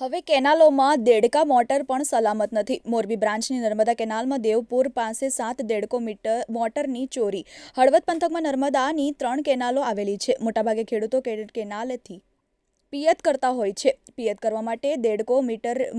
હવે કેનાલોમાં દેડકા મોટર પણ સલામત નથી। મોરબી બ્રાન્ચની નર્મદા કેનાલમાં દેવપુર પાસે 7 દેડકો મોટરની ચોરી। હળવદ પંથકમાં નર્મદાની 3 કેનાલો આવેલી છે। મોટાભાગે ખેડૂતો કેનાલેથી પિયત કરતા હોય છે। પિયત કરવા માટે દેડકો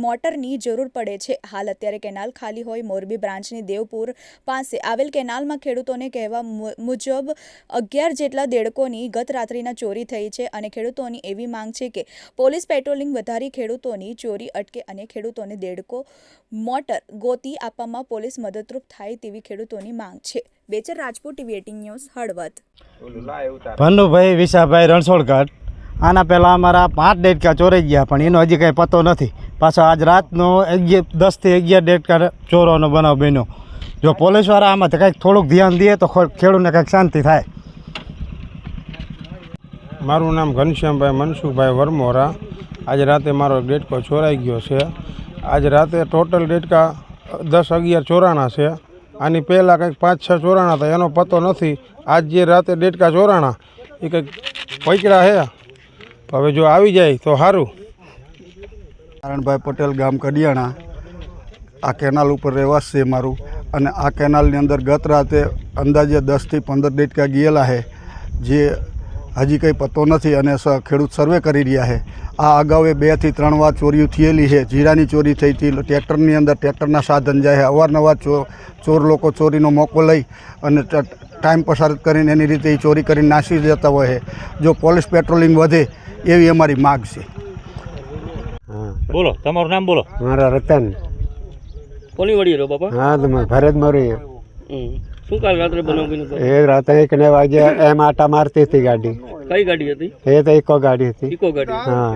મોટરની જરૂર પડે છે। હાલ અત્યારે કેનાલ ખાલી હોય મોરબી બ્રાન્ચની દેવપુર પાસે આવેલ કેનાલમાં ખેડૂતોને કહેવા મુજબ 11 જેટલા દેડકોની ગત રાત્રિના ચોરી થઈ છે અને ખેડૂતોની એવી માંગ છે કે પોલીસ પેટ્રોલિંગ વધારી ખેડૂતોની ચોરી અટકે અને ખેડૂતોને દેડકો મોટર ગોતી આપવામાં પોલીસ મદદરૂપ થાય તેવી ખેડૂતોની માંગ છે। Bechar Rajput TV 18 news Halvad. ભનુભાઈ વિશાભાઈ રણછોડગઢ। આના પહેલાં અમારા 5 દેડકા ચોરાઈ ગયા પણ એનો હજી કંઈ પતો નથી। પાછો આજ રાતનો 10 થી 11 દેડકા ચોરવાનો બનાવ બન્યો। જો પોલીસવાળા આમાં કંઈક થોડુંક ધ્યાન દે તો ખેડૂતને કંઈક શાંતિ થાય। મારું નામ ઘનશ્યામભાઈ મનસુખભાઈ વરમોરા। આજે રાતે મારો દેડકો ચોરાઈ ગયો છે। આજ રાતે ટોટલ દેડકા 10-11 ચોરાણા છે। આની પહેલાં કંઈક 5-6 ચોરાણા હતા, એનો પતો નથી। આજ જે રાતે દેડકા ચોરાણા એ કંઈક પકડ્યા છે। હવે જો આવી જાય તો સારું। નારાયણભાઈ પટેલ, ગામ કડિયાણા। આ કેનાલ ઉપર રહેવાસ છે મારું અને આ કેનાલની અંદર ગત રાતે અંદાજે 10 થી 15 દેડકા ગયેલા છે, જે હજી કંઈ પતો નથી અને ખેડૂત સર્વે કરી રહ્યા છે। આ અગાઉ 2 થી 3 વાર ચોરીઓ થયેલી છે। જીરાની ચોરી થઈ હતી, ટ્રેક્ટરની અંદર ટ્રેક્ટરના સાધન જાય છે। અવારનવાર ચોર લોકો ચોરીનો મોકો લઈ અને ટાઈમ પસાર કરીને એની રીતે ચોરી કરીને નાસી જતા હોય છે। જો પોલીસ પેટ્રોલિંગ વધે એવી અમારી માગ છે। બોલો, તમારું નામ બોલો। મારા રતન। કોની વડી રહ્યો બાપા? હા, તમે ભરત મરી। શું કાલ રાત્રે બનાવ બન્યો? એ રાતે 1 વાગે એમ આટા મારતી હતી ગાડી। કઈ ગાડી હતી? એ તો ઇકો ગાડી હતી। ઇકો ગાડી? હા।